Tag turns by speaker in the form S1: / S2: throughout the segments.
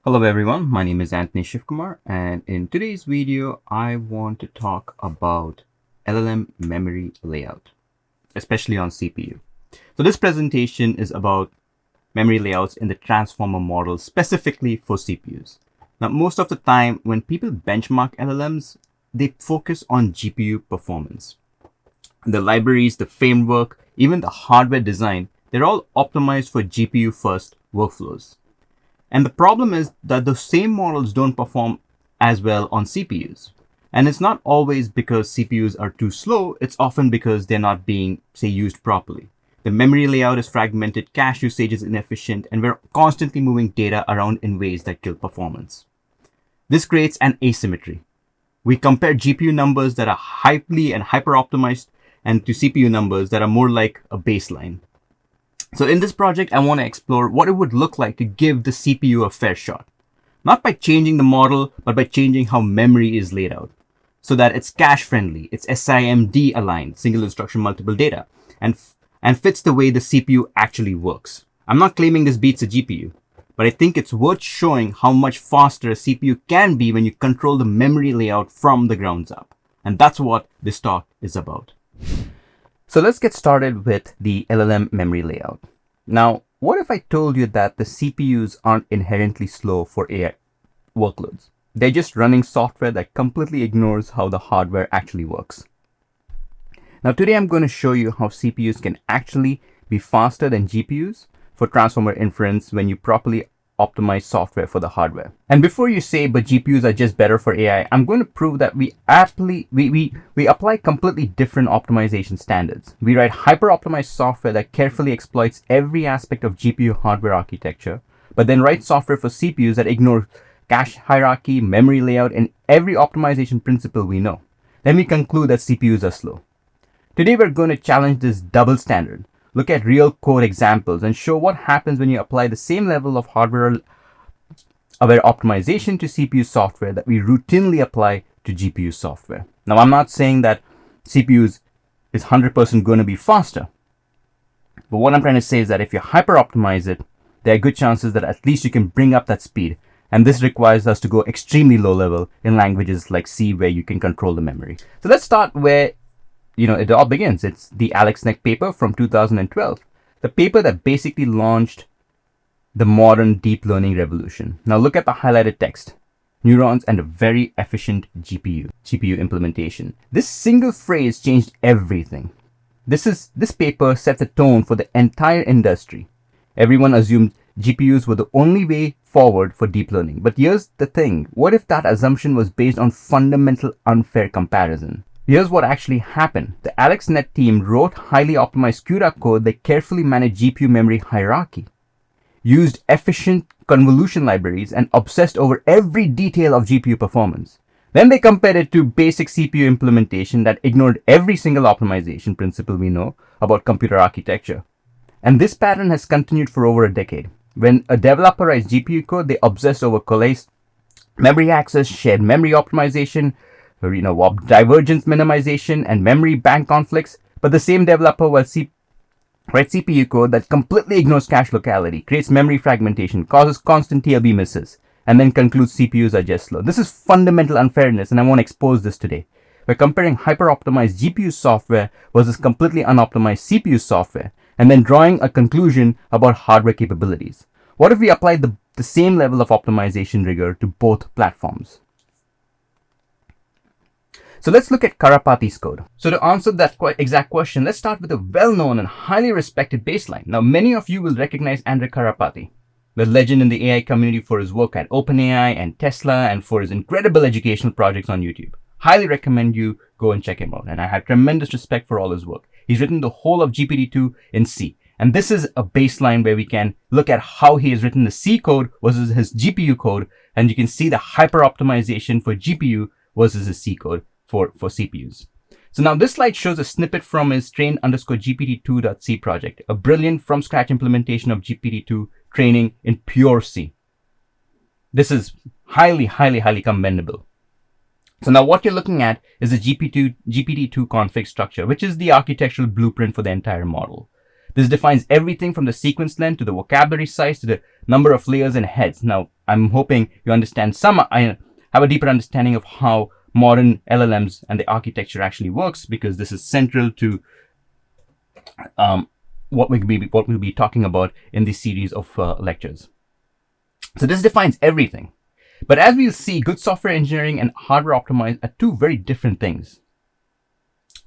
S1: Hello everyone, my name is Anthony Shivkumar, and in today's video I want to talk about LLM memory layout, especially on CPU. So this presentation is about memory layouts in the transformer model specifically for CPUs. Now most of the time when people benchmark LLMs, they focus on GPU performance. The libraries, the framework, even the hardware design, they're all optimized for GPU first workflows. And the problem is that the same models don't perform as well on CPUs. And it's not always because CPUs are too slow, it's often because they're not being, say, used properly. The memory layout is fragmented, cache usage is inefficient, and we're constantly moving data around in ways that kill performance. This creates an asymmetry. We compare GPU numbers that are highly and hyper-optimized and to CPU numbers that are more like a baseline. So in this project, I want to explore what it would look like to give the CPU a fair shot. Not by changing the model, but by changing how memory is laid out. So that it's cache friendly, it's SIMD aligned, single instruction multiple data, and fits the way the CPU actually works. I'm not claiming this beats a GPU, but I think it's worth showing how much faster a CPU can be when you control the memory layout from the grounds up. And that's what this talk is about. So let's get started with the LLM memory layout. Now, what if I told you that the CPUs aren't inherently slow for AI workloads? They're just running software that completely ignores how the hardware actually works. Now, today I'm going to show you how CPUs can actually be faster than GPUs for transformer inference when you properly optimize software for the hardware. And before you say, but GPUs are just better for AI, I'm going to prove that we apply completely different optimization standards. We write hyper-optimized software that carefully exploits every aspect of GPU hardware architecture, but then write software for CPUs that ignore cache hierarchy, memory layout, and every optimization principle we know. Then we conclude that CPUs are slow. Today we're going to challenge this double standard, look at real code examples, and show what happens when you apply the same level of hardware-aware optimization to CPU software that we routinely apply to GPU software. Now, I'm not saying that CPUs is 100% going to be faster, but what I'm trying to say is that if you hyper-optimize it, there are good chances that at least you can bring up that speed. And this requires us to go extremely low level in languages like C, where you can control the memory. So let's start where it all begins. It's the AlexNet paper from 2012, the paper that basically launched the modern deep learning revolution. Now look at the highlighted text: neurons and a very efficient GPU implementation. This single phrase changed everything. This paper set the tone for the entire industry. Everyone assumed GPUs were the only way forward for deep learning. But here's the thing: what if that assumption was based on fundamental unfair comparison? Here's what actually happened. The AlexNet team wrote highly optimized CUDA code that carefully managed GPU memory hierarchy, used efficient convolution libraries, and obsessed over every detail of GPU performance. Then they compared it to basic CPU implementation that ignored every single optimization principle we know about computer architecture. And this pattern has continued for over a decade. When a developer writes GPU code, they obsess over coalesced memory access, shared memory optimization, divergence minimization, and memory bank conflicts. But the same developer will write CPU code that completely ignores cache locality, creates memory fragmentation, causes constant TLB misses, and then concludes CPUs are just slow. This is fundamental unfairness, and I want to expose this today. We're comparing hyper-optimized GPU software versus completely unoptimized CPU software, and then drawing a conclusion about hardware capabilities. What if we applied the same level of optimization rigor to both platforms? So let's look at Karpathy's code. So to answer that exact question, let's start with a well-known and highly respected baseline. Now, many of you will recognize Andrej Karpathy, the legend in the AI community for his work at OpenAI and Tesla, and for his incredible educational projects on YouTube. Highly recommend you go and check him out. And I have tremendous respect for all his work. He's written the whole of GPT-2 in C. And this is a baseline where we can look at how he has written the C code versus his GPU code. And you can see the hyper optimization for GPU versus his C code for CPUs. So now this slide shows a snippet from his train_GPT2.c project, a brilliant from scratch implementation of GPT-2 training in pure C. This is highly commendable. So now what you're looking at is the GPT-2 config structure, which is the architectural blueprint for the entire model. This defines everything from the sequence length to the vocabulary size to the number of layers and heads. Now, I'm hoping you understand I have a deeper understanding of how modern LLMs and the architecture actually works, because this is central to what we'll be talking about in this series of lectures. So this defines everything. But as we'll see, good software engineering and hardware optimized are two very different things.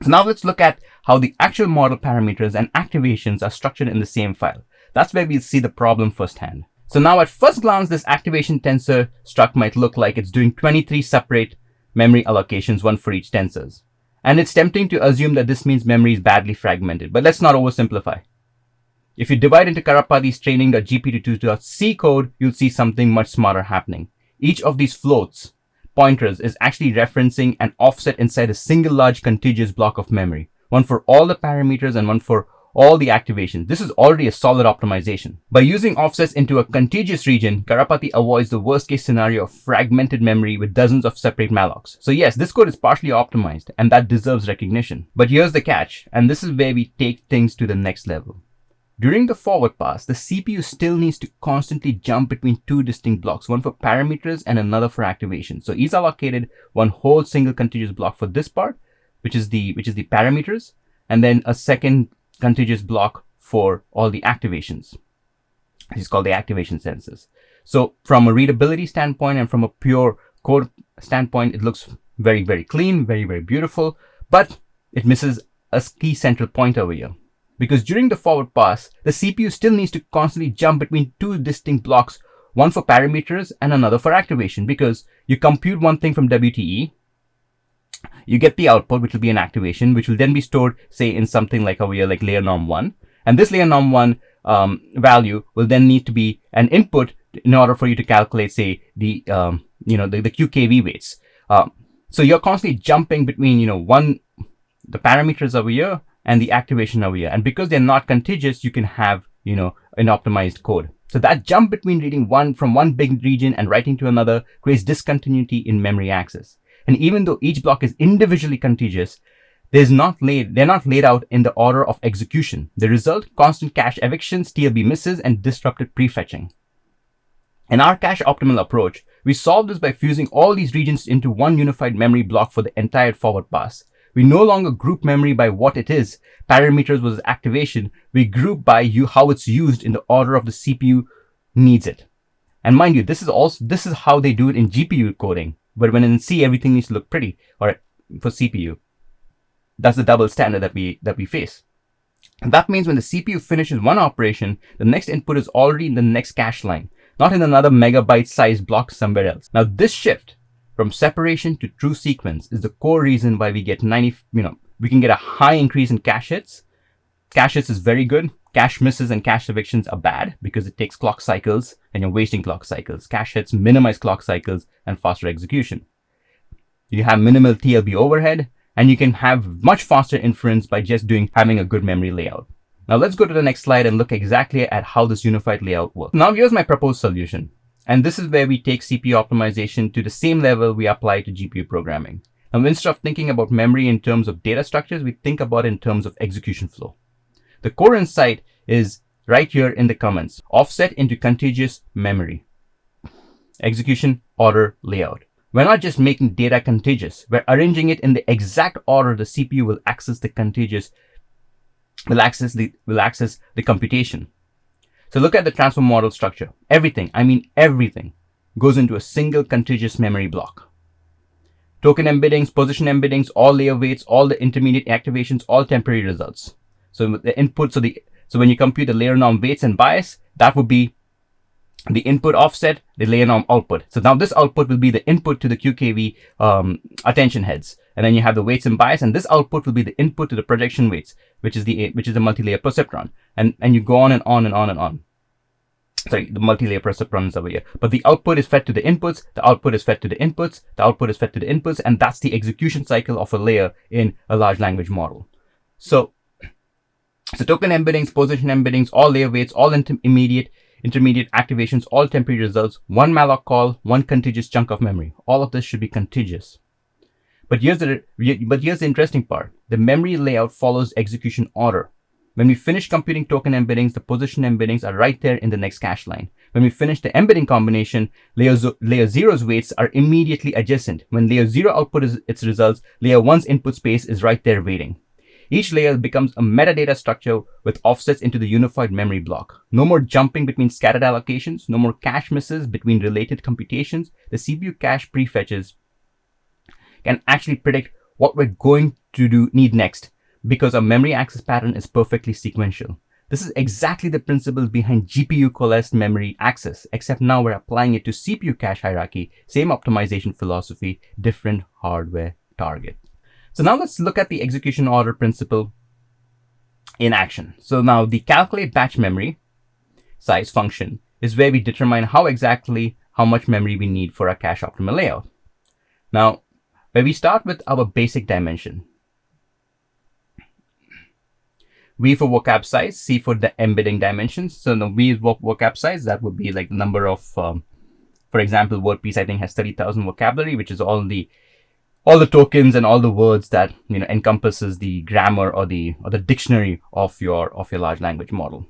S1: So now let's look at how the actual model parameters and activations are structured in the same file. That's where we'll see the problem firsthand. So now at first glance, this activation tensor struct might look like it's doing 23 separate memory allocations, one for each tensors. And it's tempting to assume that this means memory is badly fragmented, but let's not oversimplify. If you divide into Karpathy's training.gp22.c code, you'll see something much smarter happening. Each of these floats, pointers, is actually referencing an offset inside a single large contiguous block of memory, one for all the parameters and one for all the activations. This is already a solid optimization. By using offsets into a contiguous region, Karpathy avoids the worst case scenario of fragmented memory with dozens of separate mallocs. So yes, this code is partially optimized, and that deserves recognition. But here's the catch, and this is where we take things to the next level. During the forward pass, the CPU still needs to constantly jump between two distinct blocks, one for parameters and another for activation. So he's allocated one whole single contiguous block for this part, which is the parameters, and then a second contiguous block for all the activations. This is called the activation sensors. So from a readability standpoint and from a pure code standpoint, it looks very, very clean, very, very beautiful, but it misses a key central point over here. Because during the forward pass, the CPU still needs to constantly jump between two distinct blocks, one for parameters and another for activation, because you compute one thing from WTE, you get the output, which will be an activation, which will then be stored, say, in something like over here, like layer norm 1. And this layer norm 1 value will then need to be an input in order for you to calculate, say, the QKV weights. So you're constantly jumping between, the parameters over here and the activation over here. And because they're not contiguous, you can have, an optimized code. So that jump between reading from one big region and writing to another creates discontinuity in memory access. And even though each block is individually contiguous, they're not laid out in the order of execution. The result, constant cache evictions, TLB misses, and disrupted prefetching. In our cache optimal approach, we solve this by fusing all these regions into one unified memory block for the entire forward pass. We no longer group memory by what it is, parameters versus activation. We group by how it's used in the order of the CPU needs it. And mind you, this is how they do it in GPU coding. But when in C, everything needs to look pretty, or for CPU. That's the double standard that we face. And that means when the CPU finishes one operation, the next input is already in the next cache line, not in another megabyte-sized block somewhere else. Now, this shift from separation to true sequence is the core reason why we get we can get a high increase in cache hits. Cache hits is very good. Cache misses and cache evictions are bad because it takes clock cycles and you're wasting clock cycles. Cache hits minimize clock cycles and faster execution. You have minimal TLB overhead, and you can have much faster inference by just having a good memory layout. Now let's go to the next slide and look exactly at how this unified layout works. Now here's my proposed solution. And this is where we take CPU optimization to the same level we apply to GPU programming. Now instead of thinking about memory in terms of data structures, we think about it in terms of execution flow. The core insight is right here in the comments. Offset into contiguous memory. Execution order layout. We're not just making data contiguous. We're arranging it in the exact order the CPU will access the contiguous, will access the computation. So look at the transfer model structure. Everything, I mean everything, goes into a single contiguous memory block. Token embeddings, position embeddings, all layer weights, all the intermediate activations, all temporary results. So the input, so when you compute the layer norm weights and bias, that would be the input offset, the layer norm output. So now this output will be the input to the QKV attention heads. And then you have the weights and bias, and this output will be the input to the projection weights, which is the multi-layer perceptron. And you go on and on and on and on. Sorry, the multi-layer perceptron is over here. But the output is fed to the inputs, the output is fed to the inputs, the output is fed to the inputs, and that's the execution cycle of a layer in a large language model. So token embeddings, position embeddings, all layer weights, all intermediate activations, all temporary results, one malloc call, one contiguous chunk of memory. All of this should be contiguous. But here's the interesting part. The memory layout follows execution order, When we finish computing token embeddings, the position embeddings are right there in the next cache line. When we finish the embedding combination, layer 0's weights are immediately adjacent. When layer 0 outputs its results, layer 1's input space is right there waiting. Each layer becomes a metadata structure with offsets into the unified memory block. No more jumping between scattered allocations, no more cache misses between related computations. The CPU cache prefetches can actually predict what we're going to need next because our memory access pattern is perfectly sequential. This is exactly the principles behind GPU coalesced memory access, except now we're applying it to CPU cache hierarchy, same optimization philosophy, different hardware target. So now let's look at the execution order principle in action. So now the calculate batch memory size function is where we determine how much memory we need for our cache optimal layout. Now, where we start with our basic dimension. V for vocab size, C for the embedding dimensions. So the V is vocab size, that would be like the number of, for example, word piece I think has 30,000 vocabulary, which is all the tokens and all the words that encompasses the grammar or the dictionary of your large language model.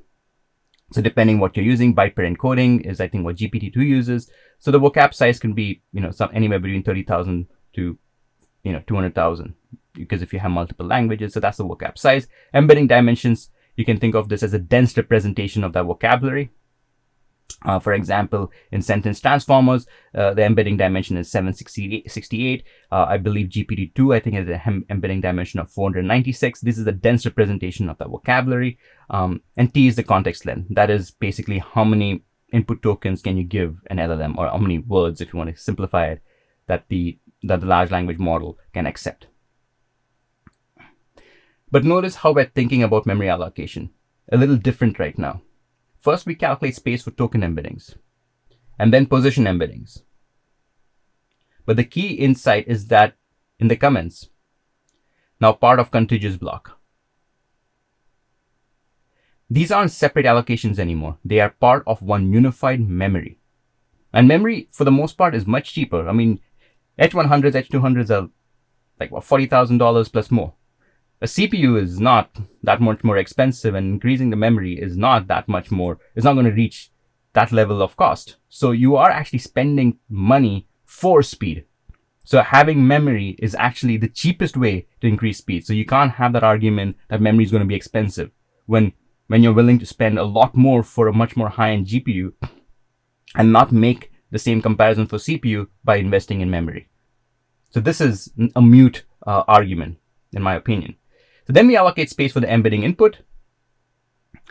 S1: So depending what you're using, byte per encoding is I think what GPT-2 uses. So the vocab size can be anywhere between 30,000 to 200,000, because if you have multiple languages, so that's the vocab size. Embedding dimensions, you can think of this as a dense representation of that vocabulary. For example, in sentence transformers, the embedding dimension is 768. I believe GPT-2, I think, has an embedding dimension of 496. This is a dense representation of the vocabulary. And T is the context length. That is basically how many input tokens can you give an LLM, or how many words, if you want to simplify it, that the large language model can accept. But notice how we're thinking about memory allocation. A little different right now. First, we calculate space for token embeddings, and then position embeddings. But the key insight is that in the comments, now part of contiguous block. These aren't separate allocations anymore. They are part of one unified memory. And memory, for the most part, is much cheaper. I mean, H100s, H200s are like what, $40,000 plus more. A CPU is not that much more expensive, and increasing the memory is not that much more. It's not going to reach that level of cost. So you are actually spending money for speed. So having memory is actually the cheapest way to increase speed. So you can't have that argument that memory is going to be expensive when you're willing to spend a lot more for a much more high-end GPU and not make the same comparison for CPU by investing in memory. So this is a mute argument, in my opinion. So then we allocate space for the embedding input.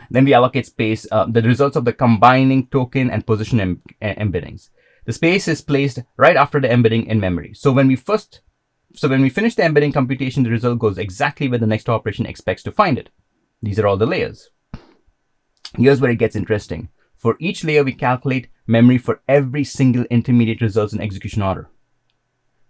S1: Then we allocate space, the results of the combining token and position embeddings. The space is placed right after the embedding in memory. So when we finish the embedding computation, the result goes exactly where the next operation expects to find it. These are all the layers. Here's where it gets interesting. For each layer, we calculate memory for every single intermediate results in execution order.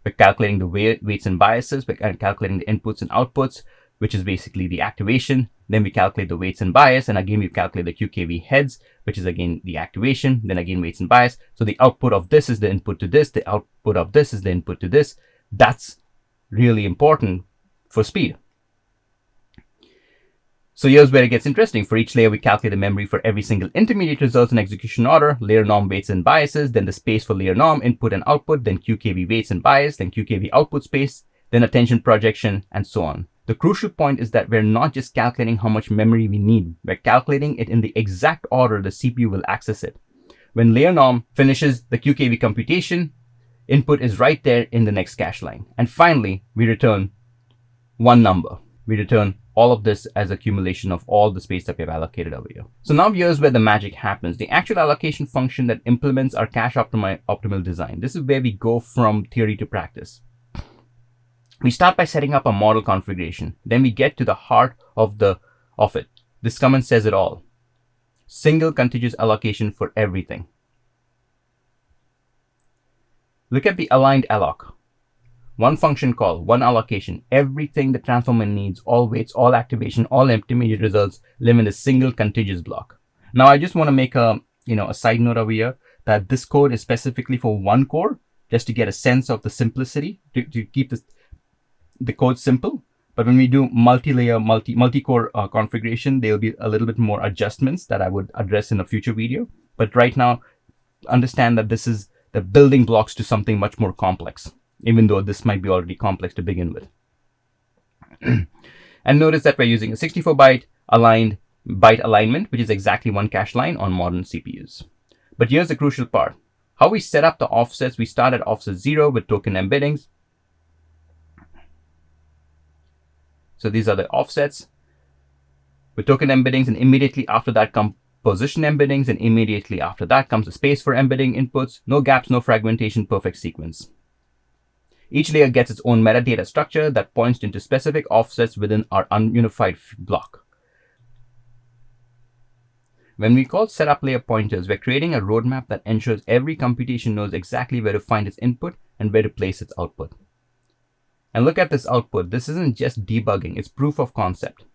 S1: We're calculating the weights and biases. We're calculating the inputs and outputs, which is basically the activation. Then we calculate the weights and bias. And again, we calculate the QKV heads, which is again the activation. Then again, weights and bias. So the output of this is the input to this. The output of this is the input to this. That's really important for speed. So here's where it gets interesting. For each layer, we calculate the memory for every single intermediate results in execution order, layer norm weights and biases, then the space for layer norm, input and output, then QKV weights and bias, then QKV output space, then attention projection, and so on. The crucial point is that we're not just calculating how much memory we need. We're calculating it in the exact order the CPU will access it. When layer norm finishes the QKV computation, input is right there in the next cache line. And finally, we return one number. We return all of this as accumulation of all the space that we have allocated over here. So now here's where the magic happens. The actual allocation function that implements our cache optimal design. This is where we go from theory to practice. We start by setting up a model configuration. Then we get to the heart of it. This command says it all. Single contiguous allocation for everything. Look at the aligned alloc. One function call, one allocation, everything the transformer needs, all weights, all activation, all intermediate results live in a single contiguous block. Now I just want to make a side note over here that this code is specifically for one core, just to get a sense of the simplicity, to keep the code simple. But when we do multi-layer, multi-core configuration, there'll be a little bit more adjustments that I would address in a future video. But right now, understand that this is the building blocks to something much more complex, even though this might be already complex to begin with. And notice that we're using a 64-byte byte alignment, which is exactly one cache line on modern CPUs. But here's the crucial part. How we set up the offsets, we start at offset 0 with token embeddings. So these are the offsets with token embeddings, and immediately after that come position embeddings, and immediately after that comes a space for embedding inputs. No gaps, no fragmentation, perfect sequence. Each layer gets its own metadata structure that points into specific offsets within our ununified block. When we call setup layer pointers, we're creating a roadmap that ensures every computation knows exactly where to find its input and where to place its output. And look at this output. This isn't just debugging, it's proof of concept.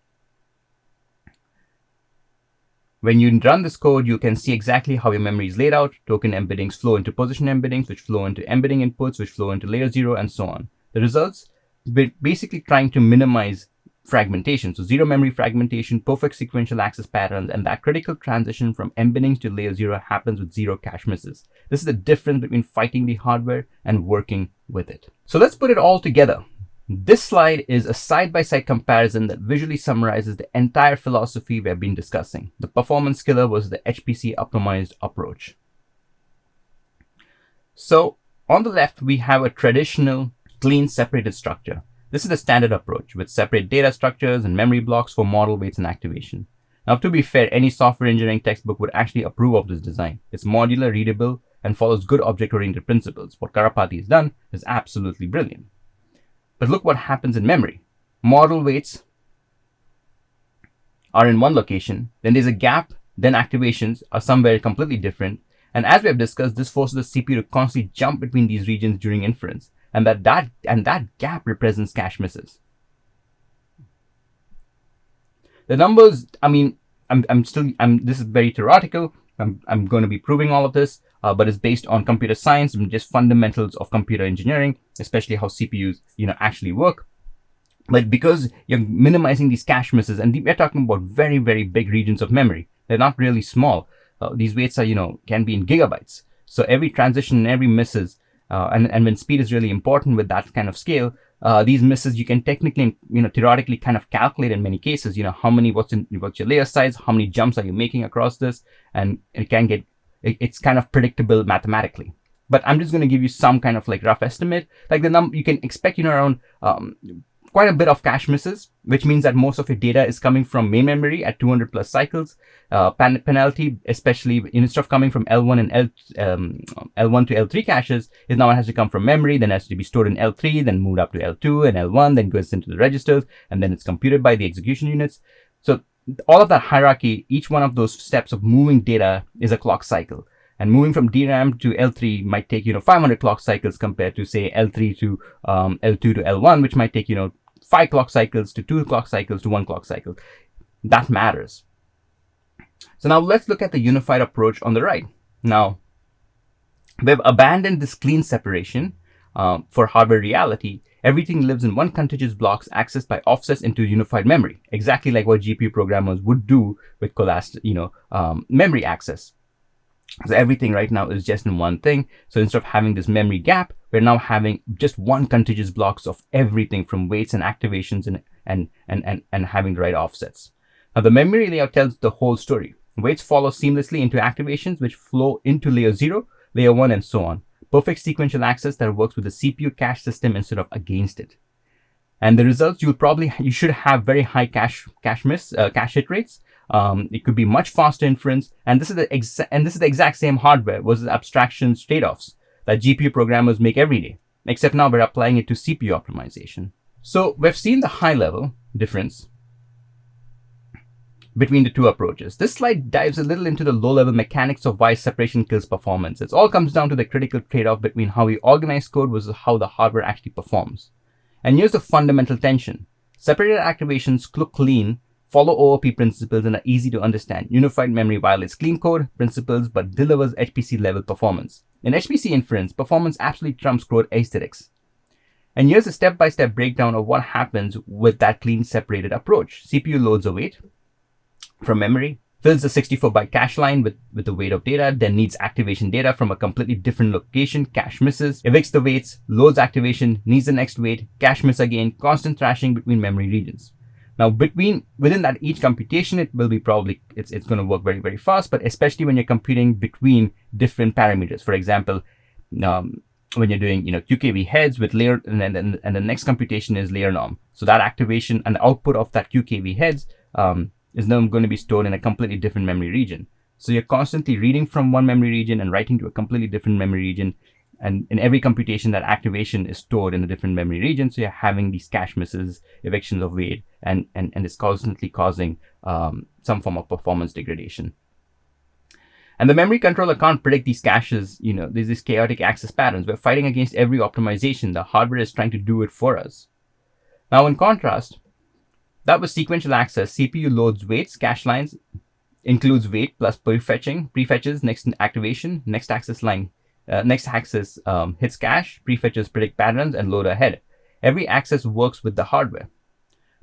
S1: When you run this code, you can see exactly how your memory is laid out. Token embeddings flow into position embeddings, which flow into embedding inputs, which flow into layer 0, and so on. The results, we're basically trying to minimize fragmentation. So zero memory fragmentation, perfect sequential access patterns, and that critical transition from embeddings to layer 0 happens with zero cache misses. This is the difference between fighting the hardware and working with it. So let's put it all together. This slide is a side-by-side comparison that visually summarizes the entire philosophy we've been discussing. The performance killer was the HPC optimized approach. So on the left, we have a traditional clean separated structure. This is the standard approach with separate data structures and memory blocks for model weights and activation. Now, to be fair, any software engineering textbook would actually approve of this design. It's modular, readable, and follows good object-oriented principles. What Karpathy has done is absolutely brilliant. But look what happens in memory. Model weights are in one location, then there's a gap, then activations are somewhere completely different. And as we have discussed, this forces the CPU to constantly jump between these regions during inference, and that gap represents cache misses. The numbers, I mean, this is very theoretical. I'm going to be proving all of this, but it's based on computer science and just fundamentals of computer engineering, especially how CPUs, actually work. But because you're minimizing these cache misses, and we're talking about very, very big regions of memory, they're not really small. These weights are, can be in gigabytes. So every transition and every misses, and when speed is really important with that kind of scale, these misses you can technically, theoretically kind of calculate in many cases, what's your layer size, how many jumps are you making across this, and it's kind of predictable mathematically. But I'm just going to give you some kind of rough estimate, like the number you can expect, around quite a bit of cache misses, which means that most of your data is coming from main memory at 200 plus cycles. Penalty, especially instead of coming from L1 and L1 to L3 caches, is now it has to come from memory, then has to be stored in L3, then moved up to L2 and L1, then goes into the registers, and then it's computed by the execution units. So all of that hierarchy, each one of those steps of moving data is a clock cycle. And moving from DRAM to L3 might take, 500 clock cycles compared to, say, L3 to L2 to L1, which might take, 5 clock cycles to 2 clock cycles to 1 clock cycle. That matters. So now let's look at the unified approach on the right. Now, we've abandoned this clean separation for hardware reality. Everything lives in one contiguous blocks accessed by offsets into unified memory, exactly like what GPU programmers would do with collapsed, memory access. So everything right now is just in one thing. So instead of having this memory gap, we're now having just one contiguous blocks of everything from weights and activations and having the right offsets. Now the memory layout tells the whole story. Weights follow seamlessly into activations, which flow into layer 0, layer 1, and so on. Perfect sequential access that works with the CPU cache system instead of against it. And the results, you should have very high cache hit rates. It could be much faster inference, and this is the exact same hardware versus abstractions trade-offs that GPU programmers make every day, except now we're applying it to CPU optimization. So we've seen the high-level difference between the two approaches. This slide dives a little into the low-level mechanics of why separation kills performance. It all comes down to the critical trade-off between how we organize code versus how the hardware actually performs. And here's the fundamental tension. Separated activations look clean, follow OOP principles, and are easy to understand. Unified memory violates clean code principles but delivers HPC level performance. In HPC inference, performance absolutely trumps code aesthetics. And here's a step-by-step breakdown of what happens with that clean separated approach. CPU loads a weight from memory, fills the 64-byte cache line with the weight of data, then needs activation data from a completely different location, cache misses, evicts the weights, loads activation, needs the next weight, cache miss again, constant thrashing between memory regions. Now, within that each computation, it will be it's going to work very, very fast, but especially when you're computing between different parameters. For example, when you're doing QKV heads with layer, and the next computation is layer norm. So that activation and the output of that QKV heads is now going to be stored in a completely different memory region. So you're constantly reading from one memory region and writing to a completely different memory region. And in every computation, that activation is stored in a different memory region. So you're having these cache misses, evictions of weight, and it's constantly causing some form of performance degradation. And the memory controller can't predict these caches. There's these chaotic access patterns. We're fighting against every optimization. The hardware is trying to do it for us. Now, in contrast, that was sequential access. CPU loads weights, cache lines, includes weight plus prefetches, next activation, next access line. Next access hits cache, prefetches predict patterns, and load ahead. Every access works with the hardware.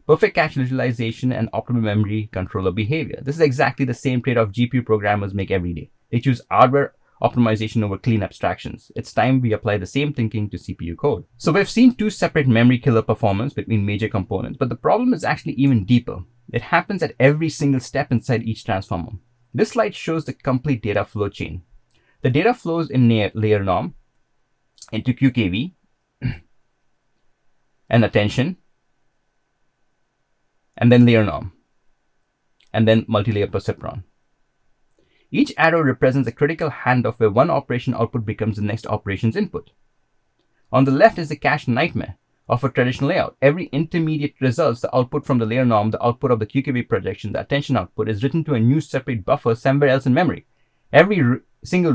S1: Perfect cache utilization and optimal memory controller behavior. This is exactly the same trade-off GPU programmers make every day. They choose hardware optimization over clean abstractions. It's time we apply the same thinking to CPU code. So we've seen two separate memory killer performance between major components, but the problem is actually even deeper. It happens at every single step inside each transformer. This slide shows the complete data flow chain. The data flows in layer norm into QKV and attention, and then layer norm, and then multi-layer perceptron. Each arrow represents a critical handoff where one operation output becomes the next operation's input. On the left is the cache nightmare of a traditional layout. Every intermediate results, the output from the layer norm, the output of the QKV projection, the attention output is written to a new separate buffer somewhere else in memory. Every single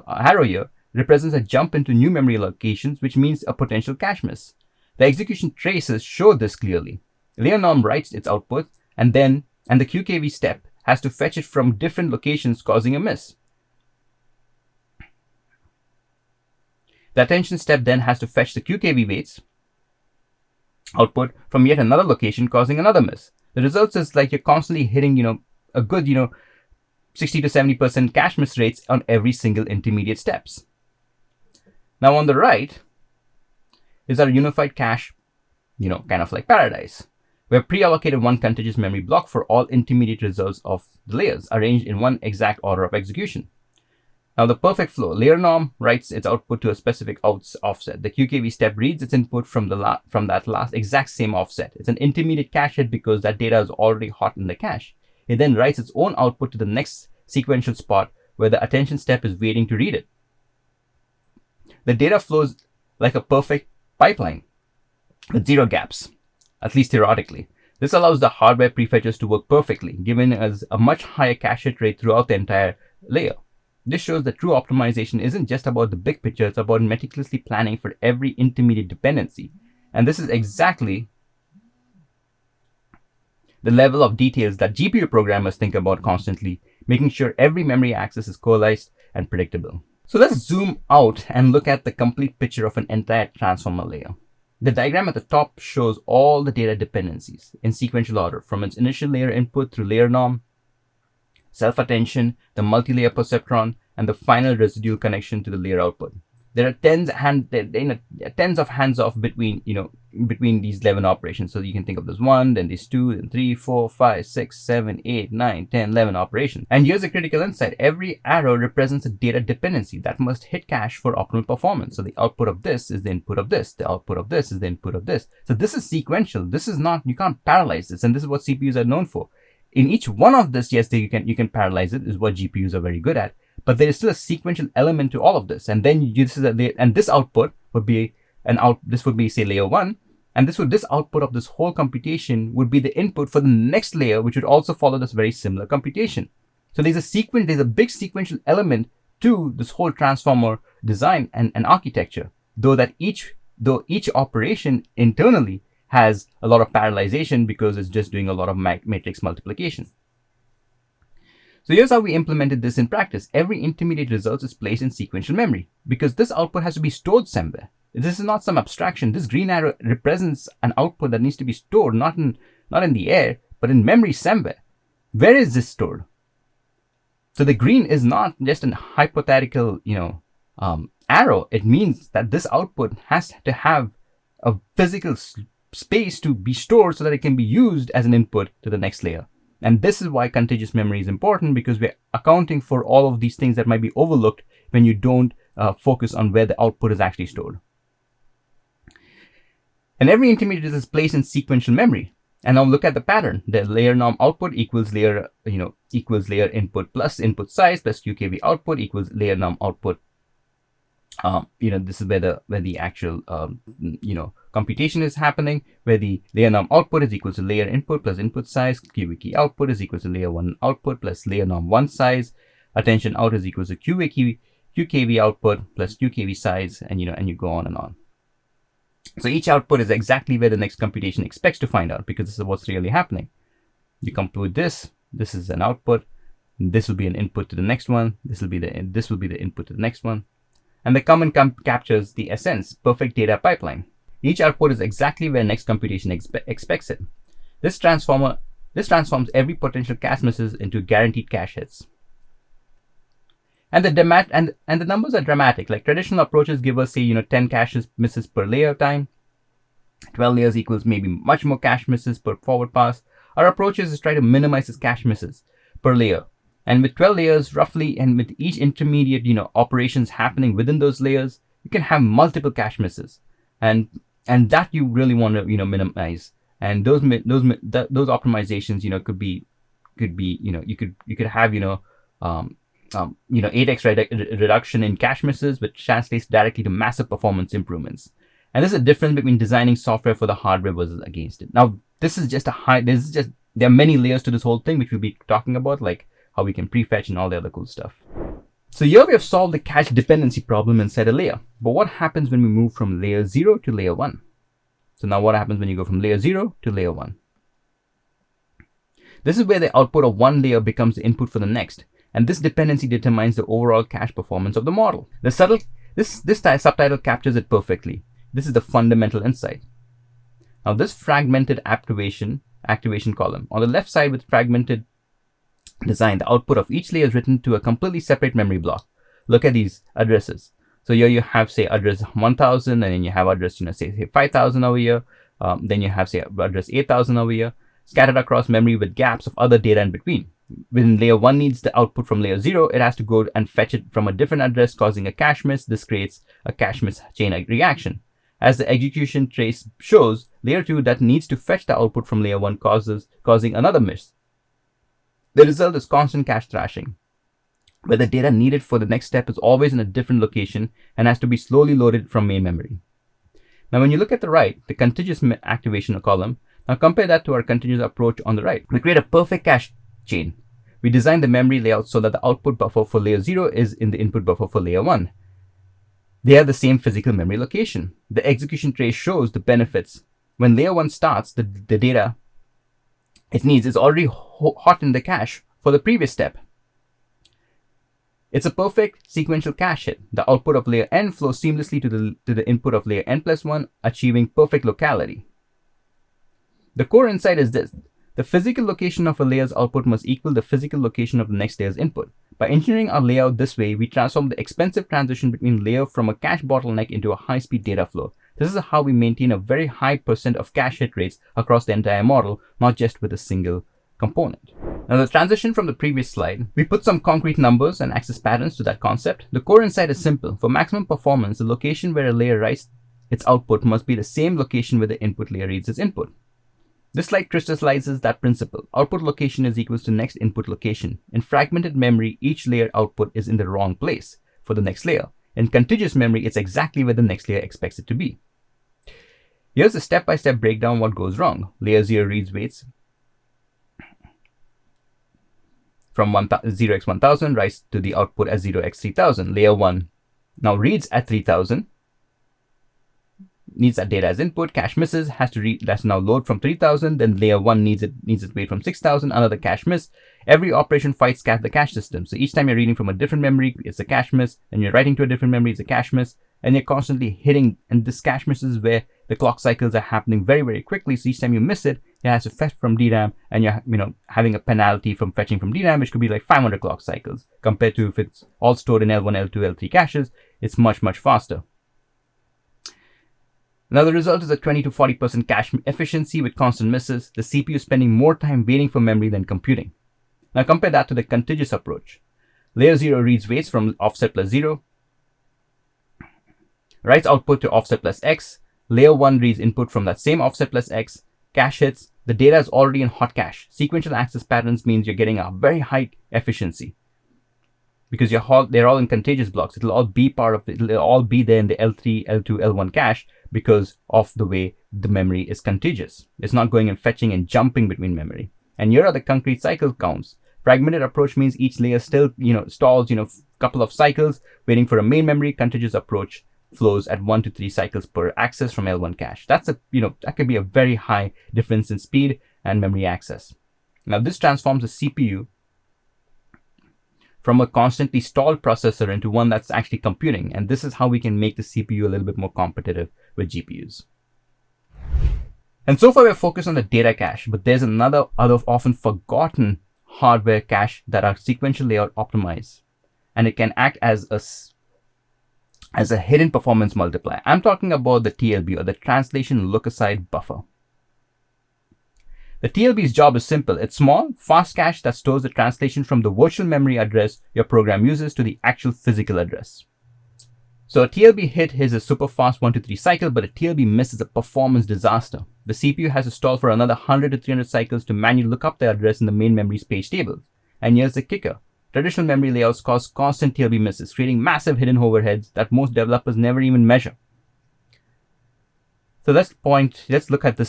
S1: arrow here represents a jump into new memory locations, which means a potential cache miss. The execution traces show this clearly. Layer norm writes its output, and the QKV step has to fetch it from different locations, causing a miss. The attention step then has to fetch the QKV weights output from yet another location, causing another miss. The result is like you're constantly hitting, a good, 60 to 70% cache miss rates on every single intermediate steps. Now on the right is our unified cache, kind of like paradise. We have pre-allocated one contiguous memory block for all intermediate results of the layers, arranged in one exact order of execution. Now the perfect flow. Layer norm writes its output to a specific offset. The QKV step reads its input from that last exact same offset. It's an intermediate cache hit because that data is already hot in the cache. It then writes its own output to the next sequential spot where the attention step is waiting to read it. The data flows like a perfect pipeline with zero gaps, at least theoretically. This allows the hardware prefetches to work perfectly, giving us a much higher cache hit rate throughout the entire layer. This shows that true optimization isn't just about the big picture, it's about meticulously planning for every intermediate dependency. And this is exactly the level of details that GPU programmers think about constantly, making sure every memory access is coalesced and predictable. So let's zoom out and look at the complete picture of an entire transformer layer. The diagram at the top shows all the data dependencies in sequential order, from its initial layer input through layer norm, self-attention, the multi-layer perceptron, and the final residual connection to the layer output. There are tens of hands-off between these 11 operations. So you can think of this 1, then these 2, then 3, 4, 5, 6, 7, 8, 9, 10, 11 operations. And here's a critical insight. Every arrow represents a data dependency that must hit cache for optimal performance. So the output of this is the input of this. The output of this is the input of this. So this is sequential. This is not, you can't parallelize this. And this is what CPUs are known for. In each one of this, yes, you can parallelize it, is what GPUs are very good at. But there is still a sequential element to all of this. And then this output would be this would be, say, layer 1. And this output of this whole computation would be the input for the next layer, which would also follow this very similar computation. So there's a big sequential element to this whole transformer design and architecture, though each operation internally has a lot of parallelization because it's just doing a lot of matrix multiplication. So here's how we implemented this in practice. Every intermediate result is placed in sequential memory because this output has to be stored somewhere. This is not some abstraction. This green arrow represents an output that needs to be stored, not in the air, but in memory somewhere. Where is this stored? So the green is not just a hypothetical, arrow. It means that this output has to have a physical space to be stored so that it can be used as an input to the next layer. And this is why contiguous memory is important, because we're accounting for all of these things that might be overlooked when you don't focus on where the output is actually stored. And every intermediate is placed in sequential memory. And now look at the pattern. The layer norm output equals layer, equals layer input plus input size plus QKV output equals layer norm output. This is where the actual, computation is happening, where the layer norm output is equal to layer input plus input size. QV key output is equal to layer 1 output plus layer norm 1 size. Attention out is equal to QKV output plus QKV size, and you go on and on. So each output is exactly where the next computation expects to find out, because this is what's really happening. You compute this. This is an output. This will be an input to the next one. This will be the input to the next one. And the common captures the essence, perfect data pipeline. Each output is exactly where next computation expects it. This transforms every potential cache misses into guaranteed cache hits. And the numbers are dramatic. Like traditional approaches give us, say, 10 cache misses per layer time. 12 layers equals maybe much more cache misses per forward pass. Our approaches is try to minimize this cache misses per layer. And with 12 layers roughly, and with each intermediate, operations happening within those layers, you can have multiple cache misses, and that you really want to, minimize. And those optimizations, you could have, 8x reduction in cache misses, which translates directly to massive performance improvements. And this is a difference between designing software for the hardware versus against it. Now, there are many layers to this whole thing, which we'll be talking about, like how we can prefetch and all the other cool stuff. So here we have solved the cache dependency problem inside a layer. But what happens when we move from layer 0 to layer 1? So now what happens when you go from layer 0 to layer 1? This is where the output of one layer becomes the input for the next. And this dependency determines the overall cache performance of the model. This subtitle captures it perfectly. This is the fundamental insight. Now this fragmented activation column. On the left side with fragmented design, the output of each layer is written to a completely separate memory block. Look at these addresses. So here you have, say, address 1000, and then you have address, say 5000 over here. Then you have, say, address 8000 over here, scattered across memory with gaps of other data in between. When layer 1 needs the output from layer 0, it has to go and fetch it from a different address, causing a cache miss. This creates a cache miss chain reaction. As the execution trace shows, layer 2 that needs to fetch the output from layer 1 causing another miss. The result is constant cache thrashing, where the data needed for the next step is always in a different location and has to be slowly loaded from main memory. Now, when you look at the right, the contiguous activation column, now compare that to our continuous approach on the right. We create a perfect cache chain. We design the memory layout so that the output buffer for layer 0 is in the input buffer for layer 1. They have the same physical memory location. The execution trace shows the benefits. When layer 1 starts, the data it needs is already hot in the cache for the previous step. It's a perfect sequential cache hit. The output of layer n flows seamlessly to the input of layer n plus 1, achieving perfect locality. The core insight is this. The physical location of a layer's output must equal the physical location of the next layer's input. By engineering our layout this way, we transform the expensive transition between layer from a cache bottleneck into a high-speed data flow. This is how we maintain a very high % of cache hit rates across the entire model, not just with a single component. Now, the transition from the previous slide, we put some concrete numbers and access patterns to that concept. The core insight is simple. For maximum performance, the location where a layer writes its output must be the same location where the input layer reads its input. This slide crystallizes that principle. Output location is equals to next input location. In fragmented memory, each layer output is in the wrong place for the next layer. In contiguous memory, it's exactly where the next layer expects it to be. Here's a step-by-step breakdown what goes wrong. Layer 0 reads weights from 0x1000, writes to the output as 0x3000. Layer 1 now reads at 3000, needs that data as input, cache misses, has to now load from 3000, then layer 1 needs its weight from 6000, another cache miss. Every operation fights the cache system. So each time you're reading from a different memory, it's a cache miss, and you're writing to a different memory, it's a cache miss, and you're constantly hitting, and this cache misses where the clock cycles are happening very, very quickly. So each time you miss it, it has to fetch from DRAM, and you're having a penalty from fetching from DRAM, which could be like 500 clock cycles, compared to if it's all stored in L1, L2, L3 caches, it's much, much faster. Now the result is a 20 to 40% cache efficiency with constant misses. The CPU is spending more time waiting for memory than computing. Now compare that to the contiguous approach. Layer 0 reads weights from offset plus 0, writes output to offset plus x. Layer 1 reads input from that same offset plus x. Cache hits. The data is already in hot cache. Sequential access patterns means you're getting a very high efficiency because they're all in contiguous blocks. It'll all be part of it. It'll all be there in the L3, L2, L1 cache because of the way the memory is contiguous. It's not going and fetching and jumping between memory. And here are the concrete cycle counts. Fragmented approach means each layer still, stalls, couple of cycles waiting for a main memory. Contiguous approach flows at 1 to 3 cycles per access from L1 cache. That could be a very high difference in speed and memory access. Now this transforms the CPU from a constantly stalled processor into one that's actually computing. And this is how we can make the CPU a little bit more competitive with GPUs. And so far we're focused on the data cache, but there's another often forgotten hardware cache that are sequential layout optimized. And it can act as a hidden performance multiplier. I'm talking about the TLB, or the translation Lookaside buffer. The TLB's job is simple. It's small, fast cache that stores the translation from the virtual memory address your program uses to the actual physical address. So a TLB hit is a super fast 1 to 3 cycle, but a TLB miss is a performance disaster. The CPU has to stall for another 100 to 300 cycles to manually look up the address in the main memory's page tables. And here's the kicker. Traditional memory layouts cause constant TLB misses, creating massive hidden overheads that most developers never even measure. So let's look at the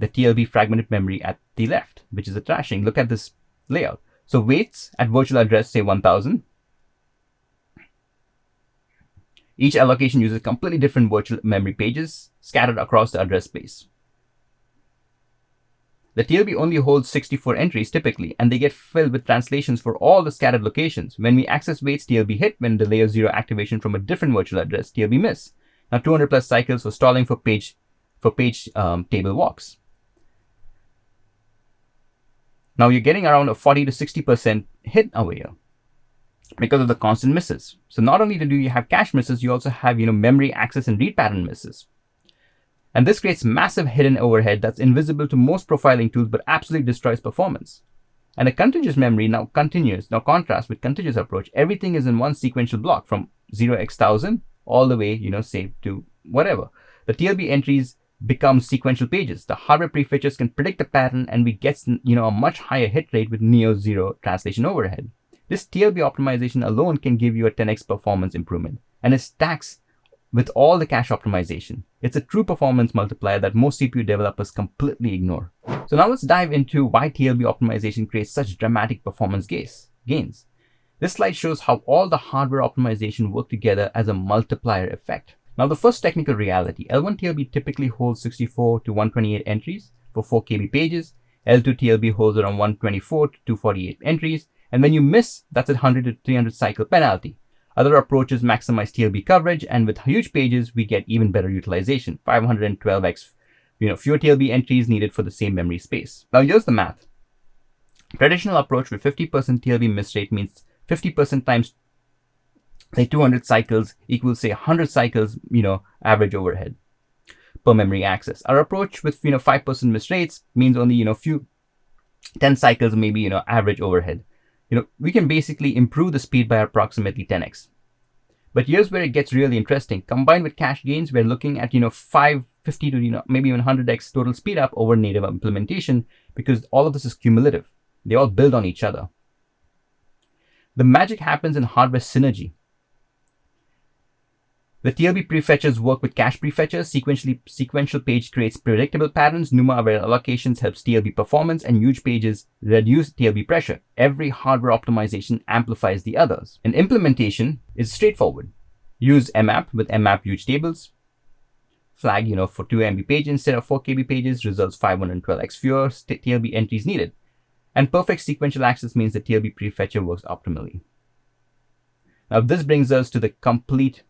S1: TLB fragmented memory at the left, which is the trashing. Look at this layout. So weights at virtual address say 1000. Each allocation uses completely different virtual memory pages scattered across the address space. The TLB only holds 64 entries typically, and they get filled with translations for all the scattered locations. When we access weights, TLB hit. When the layer 0 activation from a different virtual address, TLB miss. Now 200 plus cycles for stalling for page table walks. Now you're getting around a 40 to 60% hit away here because of the constant misses. So not only do you have cache misses, you also have memory access and read pattern misses. And this creates massive hidden overhead that's invisible to most profiling tools but absolutely destroys performance. And a contiguous memory now contrast with contiguous approach. Everything is in one sequential block from 0x1000 all the way, say to whatever. The TLB entries become sequential pages. The hardware prefetchers can predict the pattern, and we get, a much higher hit rate with near zero translation overhead. This TLB optimization alone can give you a 10x performance improvement, and it stacks with all the cache optimization. It's a true performance multiplier that most CPU developers completely ignore. So now let's dive into why TLB optimization creates such dramatic performance gains. This slide shows how all the hardware optimization work together as a multiplier effect. Now the first technical reality, L1 TLB typically holds 64 to 128 entries for 4 KB pages. L2 TLB holds around 124 to 248 entries. And when you miss, that's a 100 to 300 cycle penalty. Other approaches maximize TLB coverage, and with huge pages, we get even better utilization, 512x, fewer TLB entries needed for the same memory space. Now here's the math. Traditional approach with 50% TLB miss rate means 50% times, say 200 cycles equals, say 100 cycles, average overhead per memory access. Our approach with, 5% miss rates means only, 10 cycles, maybe, average overhead. We can basically improve the speed by approximately 10x. But here's where it gets really interesting. Combined with cache gains, we're looking at, 550 to, maybe even 100x total speed up over native implementation, because all of this is cumulative. They all build on each other. The magic happens in hardware synergy. The TLB prefetchers work with cache prefetchers. Sequential page creates predictable patterns. NUMA-aware allocations helps TLB performance, and huge pages reduce TLB pressure. Every hardware optimization amplifies the others. And implementation is straightforward. Use mmap with mmap huge tables. Flag, for 2 MB pages instead of 4 KB pages results 512x fewer TLB entries needed. And perfect sequential access means the TLB prefetcher works optimally. Now this brings us to the complete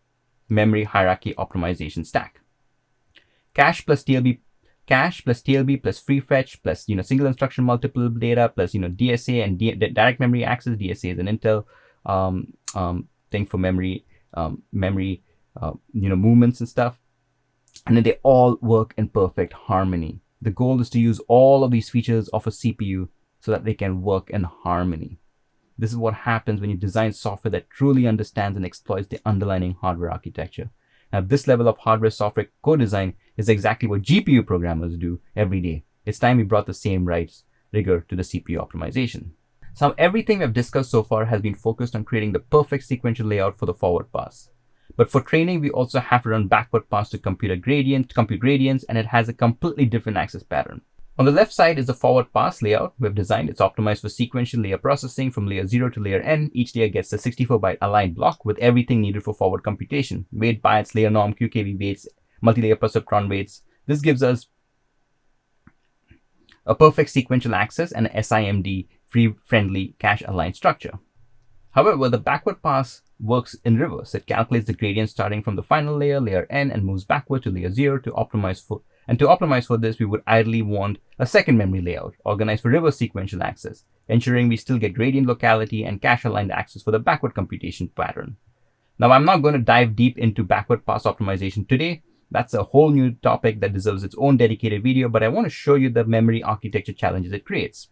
S1: memory hierarchy optimization stack. Cache plus TLB plus free fetch plus single instruction multiple data plus DSA and direct memory access. DSA is an Intel thing for memory movements and stuff. And then they all work in perfect harmony. The goal is to use all of these features of a CPU so that they can work in harmony. This is what happens when you design software that truly understands and exploits the underlying hardware architecture. Now, this level of hardware-software co-design is exactly what GPU programmers do every day. It's time we brought the same rigor to the CPU optimization. So everything we've discussed so far has been focused on creating the perfect sequential layout for the forward pass. But for training, we also have to run backward pass to compute gradients, and it has a completely different access pattern. On the left side is the forward pass layout we've designed. It's optimized for sequential layer processing from layer 0 to layer n. Each layer gets a 64-byte aligned block with everything needed for forward computation. Weight, bytes, layer norm, QKV weights, multi-layer perceptron weights. This gives us a perfect sequential access and an SIMD free-friendly cache-aligned structure. However, the backward pass works in reverse. It calculates the gradient starting from the final layer, layer n, and moves backward to layer 0 to optimize for. And to optimize for this, we would ideally want a second memory layout organized for reverse sequential access, ensuring we still get gradient locality and cache-aligned access for the backward computation pattern. Now, I'm not going to dive deep into backward pass optimization today. That's a whole new topic that deserves its own dedicated video, but I want to show you the memory architecture challenges it creates.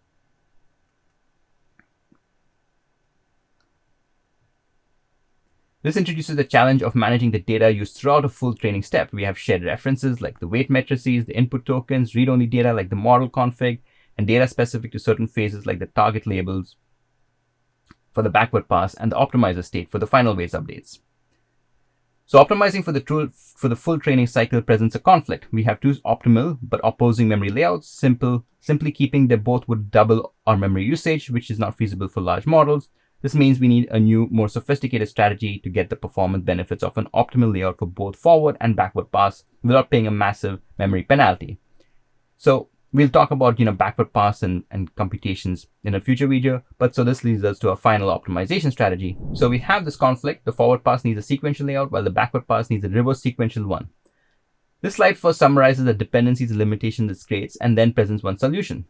S1: This introduces the challenge of managing the data used throughout a full training step. We have shared references like the weight matrices, the input tokens, read-only data like the model config, and data specific to certain phases like the target labels for the backward pass and the optimizer state for the final weights updates. So optimizing for the full training cycle presents a conflict. We have two optimal but opposing memory layouts. Simply keeping them both would double our memory usage, which is not feasible for large models. This means we need a new, more sophisticated strategy to get the performance benefits of an optimal layout for both forward and backward pass without paying a massive memory penalty. So we'll talk about backward pass and computations in a future video, so this leads us to a final optimization strategy. So we have this conflict. The forward pass needs a sequential layout while the backward pass needs a reverse sequential one. This slide first summarizes the dependencies and limitations this creates and then presents one solution.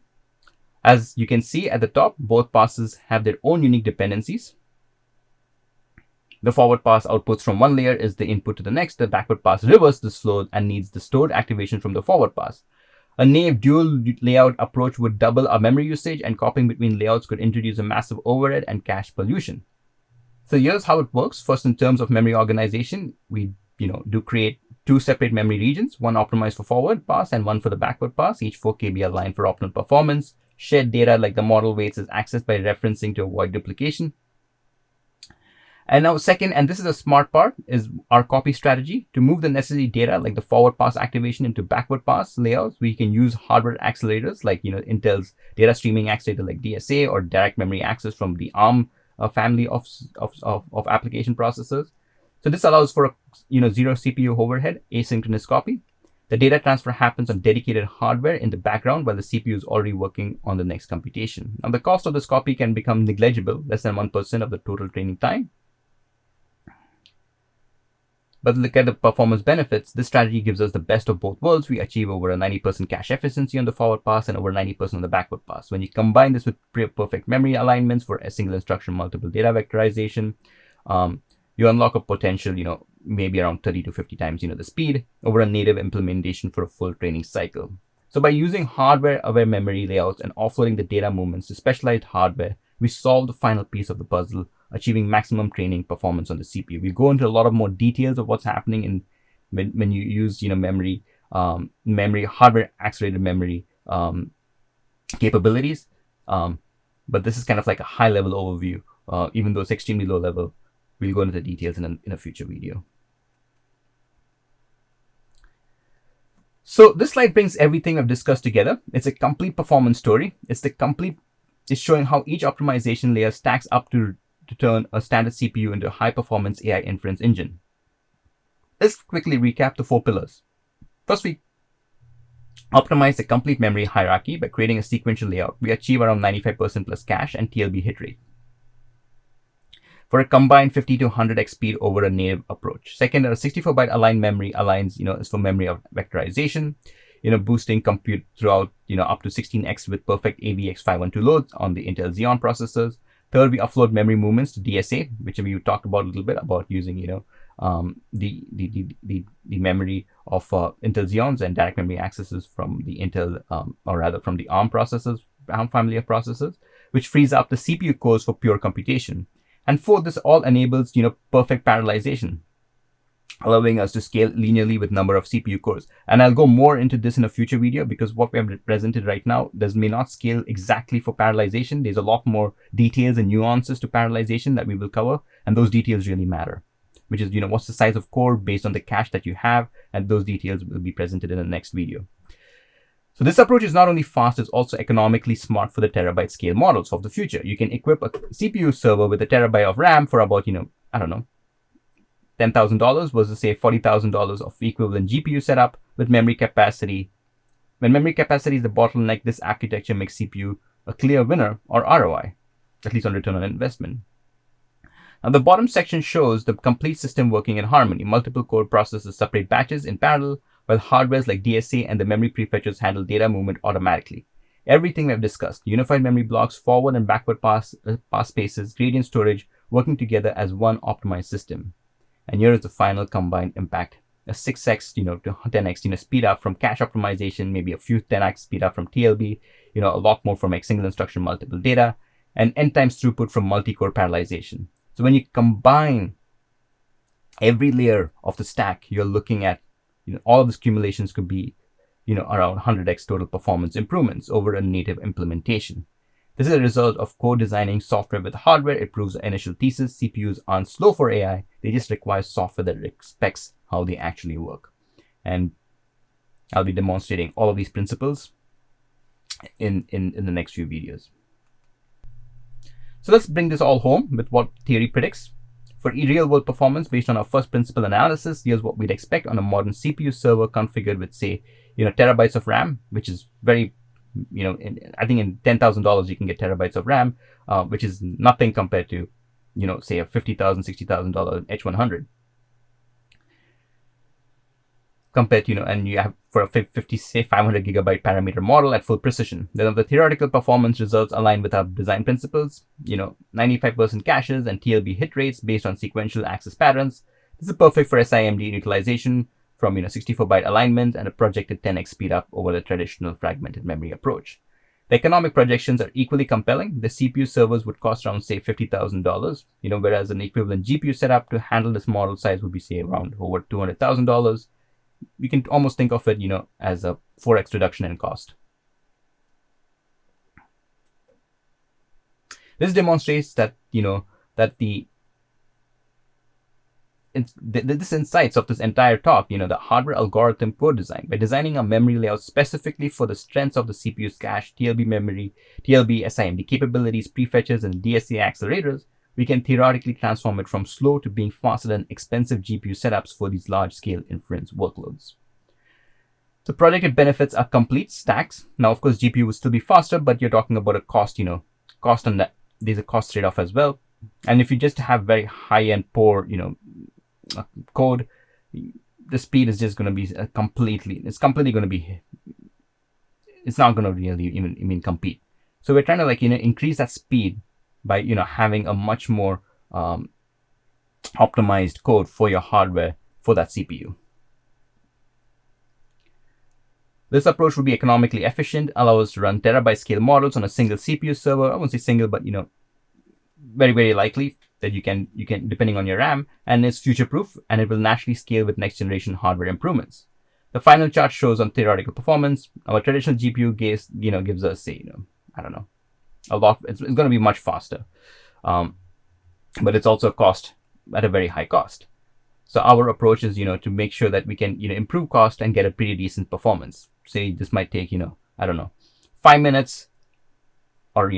S1: As you can see at the top, both passes have their own unique dependencies. The forward pass outputs from one layer is the input to the next. The backward pass reverses this flow and needs the stored activation from the forward pass. A naive dual layout approach would double our memory usage, and copying between layouts could introduce a massive overhead and cache pollution. So here's how it works. First, in terms of memory organization, we do create two separate memory regions, one optimized for forward pass and one for the backward pass, each 4 KB aligned for optimal performance. Shared data like the model weights is accessed by referencing to avoid duplication. And now second, and this is a smart part, is our copy strategy. To move the necessary data like the forward pass activation into backward pass layouts, we can use hardware accelerators like Intel's data streaming accelerator like DSA or direct memory access from the ARM family of application processors. So this allows for a zero CPU overhead, asynchronous copy. The data transfer happens on dedicated hardware in the background while the CPU is already working on the next computation. Now, the cost of this copy can become negligible, less than 1% of the total training time. But look at the performance benefits. This strategy gives us the best of both worlds. We achieve over a 90% cache efficiency on the forward pass and over 90% on the backward pass. When you combine this with perfect memory alignments for a single instruction multiple data vectorization, you unlock a potential, maybe around 30 to 50 times, the speed over a native implementation for a full training cycle. So by using hardware-aware memory layouts and offloading the data movements to specialized hardware, we solve the final piece of the puzzle, achieving maximum training performance on the CPU. We'll go into a lot of more details of what's happening when you use, memory, hardware accelerated memory capabilities. But this is kind of like a high-level overview, even though it's extremely low level. We'll go into the details in a future video. So this slide brings everything I've discussed together. It's a complete performance story. It's showing how each optimization layer stacks up to turn a standard CPU into a high-performance AI inference engine. Let's quickly recap the 4 pillars. First, we optimize the complete memory hierarchy by creating a sequential layout. We achieve around 95% plus cache and TLB hit rate. for a combined 50 to 100x speed over a native approach. Second, a 64-byte aligned memory aligns, is for memory of vectorization, boosting compute throughout, up to 16x with perfect AVX512 loads on the Intel Xeon processors. Third, we offload memory movements to DSA, which we talked about a little bit about using, the memory of Intel Xeons and direct memory accesses from the Intel, or rather from the ARM processors, ARM family of processors, which frees up the CPU cores for pure computation. And fourth, this all enables, perfect parallelization, allowing us to scale linearly with number of CPU cores. And I'll go more into this in a future video because what we have presented right now may not scale exactly for parallelization. There's a lot more details and nuances to parallelization that we will cover, and those details really matter, which is, what's the size of core based on the cache that you have, and those details will be presented in the next video. So this approach is not only fast, it's also economically smart for the terabyte scale models of the future. You can equip a CPU server with a terabyte of RAM for about, $10,000 versus say $40,000 of equivalent GPU setup with memory capacity. When memory capacity is the bottleneck, this architecture makes CPU a clear winner or ROI, at least on return on investment. Now the bottom section shows the complete system working in harmony. Multiple core processors separate batches in parallel, while hardwares like DSA and the memory prefetchers handle data movement automatically. Everything we have discussed, unified memory blocks, forward and backward pass spaces, gradient storage, working together as one optimized system. And here is the final combined impact. A 6x, to 10x, speed up from cache optimization, maybe a few 10x speed up from TLB, a lot more from single instruction multiple data, and n times throughput from multi-core parallelization. So when you combine every layer of the stack, you're looking at, all of these cumulations could be, around 100x total performance improvements over a native implementation. This is a result of co-designing software with hardware. It proves the initial thesis. CPUs aren't slow for AI. They just require software that respects how they actually work. And I'll be demonstrating all of these principles in the next few videos. So let's bring this all home with what theory predicts. For real-world performance based on our first principle analysis, here's what we'd expect on a modern CPU server configured with, say, terabytes of RAM, which is very, I think in $10,000 you can get terabytes of RAM, which is nothing compared to, say a $50,000, $60,000 H100. Compared to, and you have for a 500 gigabyte parameter model at full precision. Then the theoretical performance results align with our design principles, 95% caches and TLB hit rates based on sequential access patterns. This is perfect for SIMD utilization from 64-byte alignment and a projected 10x speed up over the traditional fragmented memory approach. The economic projections are equally compelling. The CPU servers would cost around, say, $50,000, whereas an equivalent GPU setup to handle this model size would be, say, around over $200,000. You can almost think of it, as a 4x reduction in cost. This demonstrates that, this insights of this entire talk, the hardware algorithm co-design. By designing a memory layout specifically for the strengths of the CPU's cache, TLB memory, TLB SIMD capabilities, prefetchers, and DSA accelerators, we can theoretically transform it from slow to being faster than expensive GPU setups for these large-scale inference workloads. The projected benefits are complete stacks. Now, of course, GPU will still be faster, but you're talking about a cost, cost and that there's a cost trade-off as well. And if you just have very high-end poor, code, the speed is just going to be it's completely going to be, it's not going to really even compete. So we're trying to increase that speed by having a much more optimized code for your hardware for that CPU. This approach will be economically efficient, allow us to run terabyte scale models on a single CPU server. I won't say single, but very, very likely that you can depending on your RAM, and it's future proof, and it will naturally scale with next generation hardware improvements. The final chart shows on theoretical performance. Our traditional GPU gives us, say, I don't know, a lot. It's going to be much faster, but it's also a cost at a very high cost. So our approach is, to make sure that we can, improve cost and get a pretty decent performance. Say this might take, I don't know, 5 minutes, or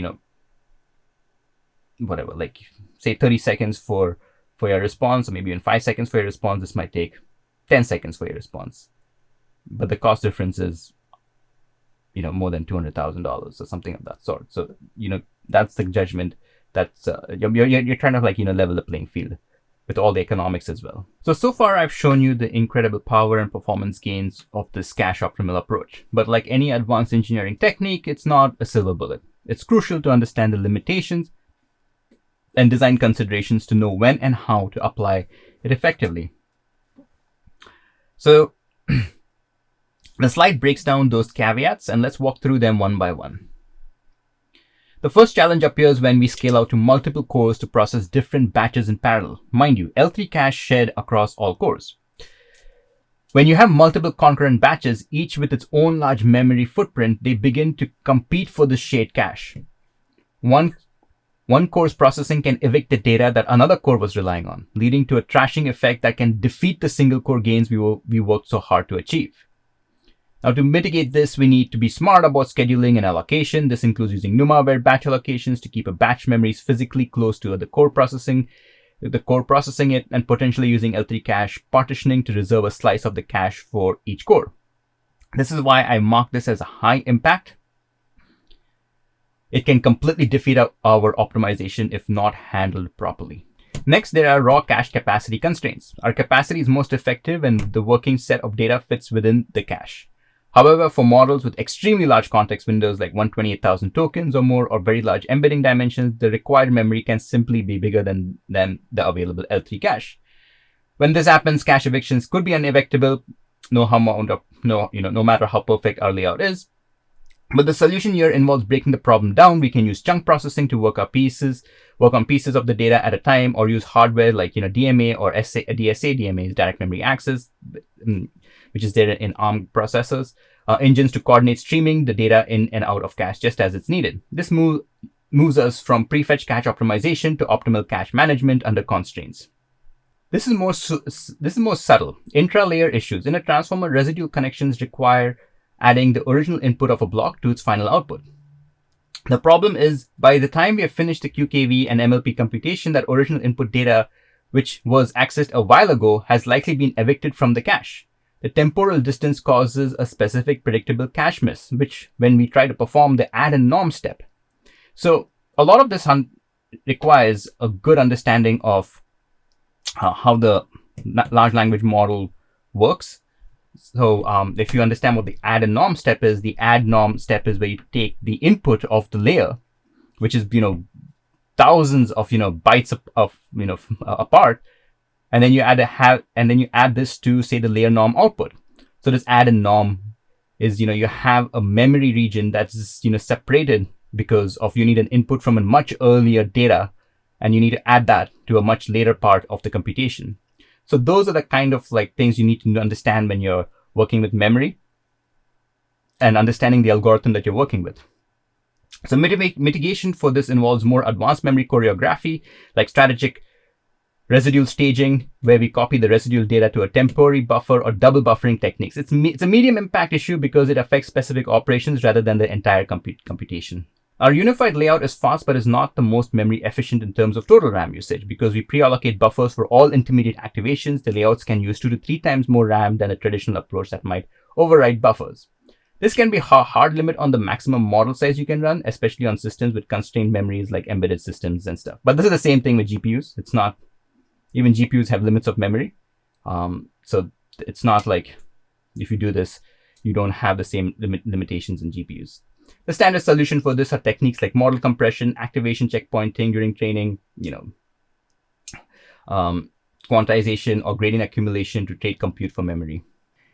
S1: whatever, like say 30 seconds for your response, or maybe even 5 seconds for your response. This might take 10 seconds for your response, but the cost difference is, more than $200,000 or something of that sort. So, that's the judgment that's you're trying to like level the playing field with all the economics as well. So far I've shown you the incredible power and performance gains of this cache optimal approach. But like any advanced engineering technique, it's not a silver bullet. It's crucial to understand the limitations and design considerations to know when and how to apply it effectively. So the slide breaks down those caveats, and let's walk through them one by one. The first challenge appears when we scale out to multiple cores to process different batches in parallel. Mind you, L3 cache shared across all cores. When you have multiple concurrent batches, each with its own large memory footprint, they begin to compete for the shared cache. One core's processing can evict the data that another core was relying on, leading to a trashing effect that can defeat the single core gains we worked so hard to achieve. Now, to mitigate this, we need to be smart about scheduling and allocation. This includes using NUMA-aware batch allocations to keep a batch memories physically close to the core processing it, and potentially using L3 cache partitioning to reserve a slice of the cache for each core. This is why I mark this as a high impact. It can completely defeat our optimization if not handled properly. Next, there are raw cache capacity constraints. Our capacity is most effective when the working set of data fits within the cache. However, for models with extremely large context windows like 128,000 tokens or more, or very large embedding dimensions, the required memory can simply be bigger than the available L3 cache. When this happens, cache evictions could be unevictable, no matter how perfect our layout is. But the solution here involves breaking the problem down. We can use chunk processing to work on pieces of the data at a time, or use hardware like DMA or DSA. DMA is direct memory access, which is there in ARM processors. Engines to coordinate streaming the data in and out of cache just as it's needed. This moves us from prefetch cache optimization to optimal cache management under constraints. This is more subtle. Intra-layer issues. In a transformer, residual connections require adding the original input of a block to its final output. The problem is, by the time we have finished the QKV and MLP computation, that original input data, which was accessed a while ago, has likely been evicted from the cache. The temporal distance causes a specific predictable cache miss, which when we try to perform the add and norm step. So a lot of this requires a good understanding of how the large language model works. So if you understand what the add and norm step is, the add norm step is where you take the input of the layer, which is thousands of bytes apart, and then you add this to, say, the layer norm output. So this add and norm is you have a memory region that's separated because of you need an input from a much earlier data, and you need to add that to a much later part of the computation. So those are the kind of things you need to understand when you're working with memory and understanding the algorithm that you're working with. So mitigation for this involves more advanced memory choreography, like strategic residual staging, where we copy the residual data to a temporary buffer, or double buffering techniques. It's a medium impact issue because it affects specific operations rather than the entire computation. Our unified layout is fast, but is not the most memory efficient in terms of total RAM usage. Because we pre-allocate buffers for all intermediate activations, the layouts can use 2 to 3 times more RAM than a traditional approach that might override buffers. This can be a hard limit on the maximum model size you can run, especially on systems with constrained memories like embedded systems and stuff. But this is the same thing with GPUs. It's not, even GPUs have limits of memory. So it's not like if you do this, you don't have the same limitations in GPUs. The standard solution for this are techniques like model compression, activation checkpointing during training, quantization, or gradient accumulation to trade compute for memory.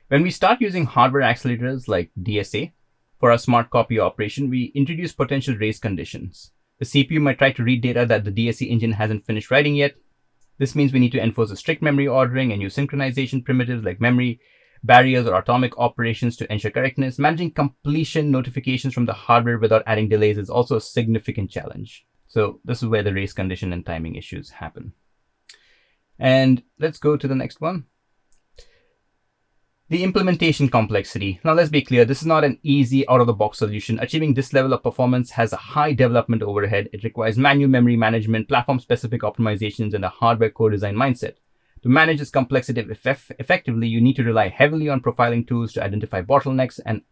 S1: When we start using hardware accelerators like DSA for our smart copy operation, we introduce potential race conditions. The CPU might try to read data that the DSA engine hasn't finished writing yet. This means we need to enforce a strict memory ordering and use synchronization primitives like memory barriers or atomic operations to ensure correctness. Managing completion notifications from the hardware without adding delays is also a significant challenge. So this is where the race condition and timing issues happen. And let's go to the next one. The implementation complexity. Now let's be clear, this is not an easy out-of-the-box solution. Achieving this level of performance has a high development overhead. It requires manual memory management, platform-specific optimizations, and a hardware core design mindset. To manage this complexity effectively, you need to rely heavily on profiling tools to identify bottlenecks and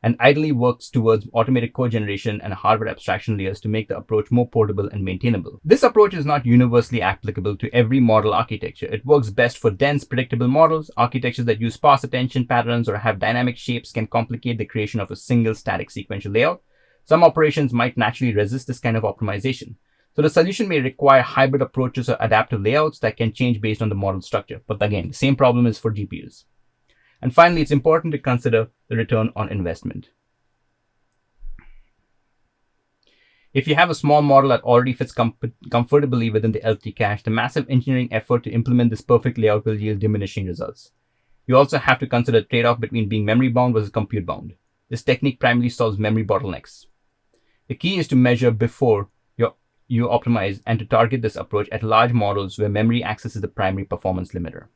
S1: and ideally works towards automated code generation and hardware abstraction layers to make the approach more portable and maintainable. This approach is not universally applicable to every model architecture. It works best for dense, predictable models. Architectures that use sparse attention patterns or have dynamic shapes can complicate the creation of a single static sequential layout. Some operations might naturally resist this kind of optimization. So the solution may require hybrid approaches or adaptive layouts that can change based on the model structure. But again, the same problem is for GPUs. And finally, it's important to consider the return on investment. If you have a small model that already fits comfortably within the LT cache, the massive engineering effort to implement this perfect layout will yield diminishing results. You also have to consider the trade-off between being memory bound versus compute bound. This technique primarily solves memory bottlenecks. The key is to measure before you optimize and to target this approach at large models where memory access is the primary performance limiter.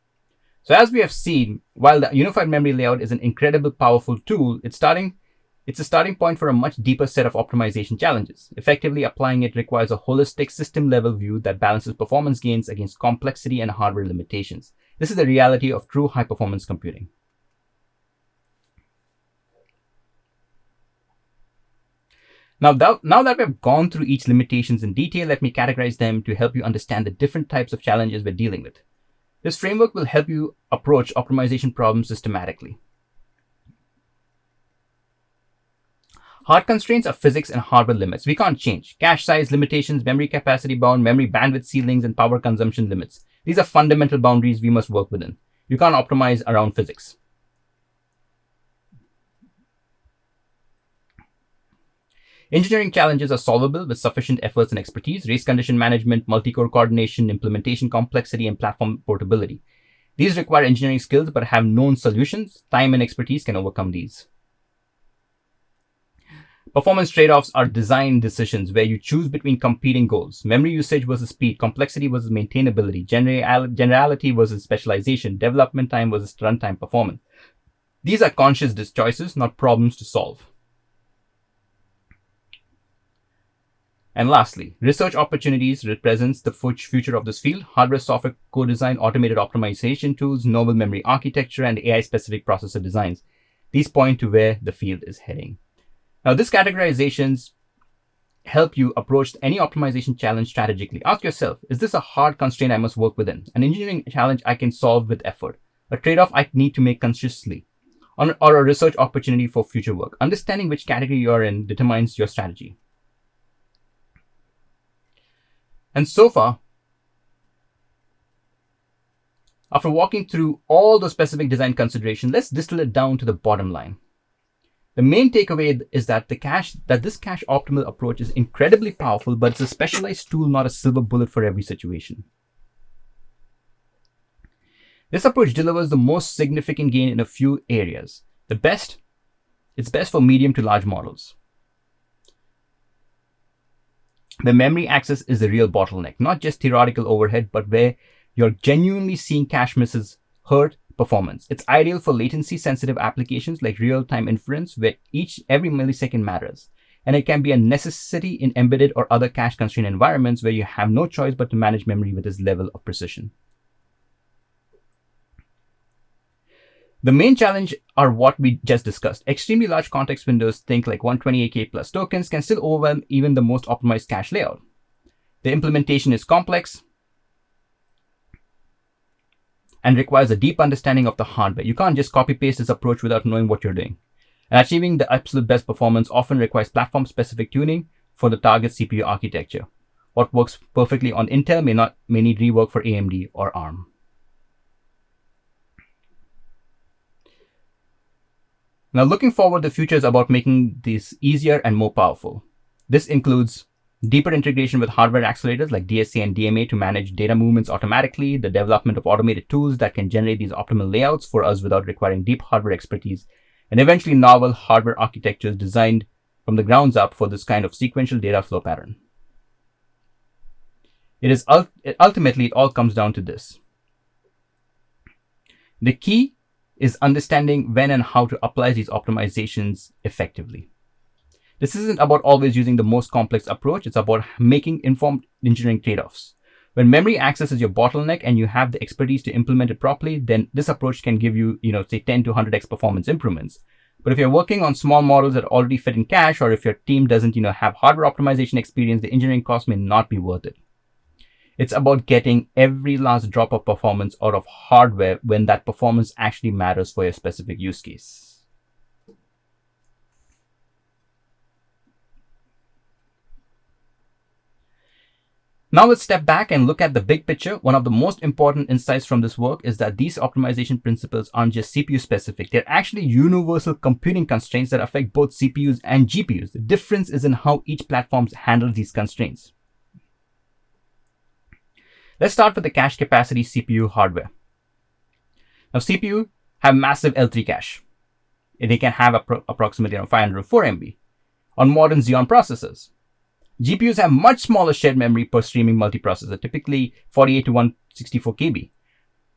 S1: So as we have seen, while the unified memory layout is an incredibly powerful tool, it's a starting point for a much deeper set of optimization challenges. Effectively applying it requires a holistic system-level view that balances performance gains against complexity and hardware limitations. This is the reality of true high-performance computing. Now that we've gone through each limitations in detail, let me categorize them to help you understand the different types of challenges we're dealing with. This framework will help you approach optimization problems systematically. Hard constraints are physics and hardware limits we can't change. Cache size limitations, memory capacity bound, memory bandwidth ceilings, and power consumption limits. These are fundamental boundaries we must work within. You can't optimize around physics. Engineering challenges are solvable with sufficient efforts and expertise: race condition management, multi-core coordination, implementation complexity, and platform portability. These require engineering skills but have known solutions. Time and expertise can overcome these. Performance trade-offs are design decisions where you choose between competing goals: memory usage versus speed, complexity versus maintainability, generality versus specialization, development time versus runtime performance. These are conscious choices, not problems to solve. And lastly, research opportunities represents the future of this field: hardware, software, co-design, automated optimization tools, novel memory architecture, and AI-specific processor designs. These point to where the field is heading. Now, these categorizations help you approach any optimization challenge strategically. Ask yourself, is this a hard constraint I must work within? An engineering challenge I can solve with effort? A trade-off I need to make consciously? Or a research opportunity for future work? Understanding which category you're in determines your strategy. And so far, after walking through all the specific design considerations, let's distill it down to the bottom line. The main takeaway is that this cache optimal approach is incredibly powerful, but it's a specialized tool, not a silver bullet for every situation. This approach delivers the most significant gain in a few areas. It's best for medium to large models. The memory access is the real bottleneck, not just theoretical overhead, but where you're genuinely seeing cache misses hurt performance. It's ideal for latency sensitive applications like real-time inference, where every millisecond matters. And it can be a necessity in embedded or other cache constrained environments where you have no choice but to manage memory with this level of precision. The main challenge are what we just discussed. Extremely large context windows, think like 128K plus tokens, can still overwhelm even the most optimized cache layout. The implementation is complex and requires a deep understanding of the hardware. You can't just copy-paste this approach without knowing what you're doing. And achieving the absolute best performance often requires platform-specific tuning for the target CPU architecture. What works perfectly on Intel may need rework for AMD or ARM. Now, looking forward, the future is about making this easier and more powerful. This includes deeper integration with hardware accelerators like DSA and DMA to manage data movements automatically, the development of automated tools that can generate these optimal layouts for us without requiring deep hardware expertise, and eventually novel hardware architectures designed from the grounds up for this kind of sequential data flow pattern. Ultimately, it all comes down to this. The key is understanding when and how to apply these optimizations effectively. This isn't about always using the most complex approach. It's about making informed engineering trade-offs. When memory access is your bottleneck and you have the expertise to implement it properly, then this approach can give you, say 10 to 100x performance improvements. But if you're working on small models that already fit in cache, or if your team doesn't, have hardware optimization experience, the engineering cost may not be worth it. It's about getting every last drop of performance out of hardware when that performance actually matters for your specific use case. Now let's step back and look at the big picture. One of the most important insights from this work is that these optimization principles aren't just CPU specific. They're actually universal computing constraints that affect both CPUs and GPUs. The difference is in how each platform handles these constraints. Let's start with the cache capacity CPU hardware. Now CPU have massive L3 cache. They can have approximately 504 MB on modern Xeon processors. GPUs have much smaller shared memory per streaming multiprocessor, typically 48 to 164 KB,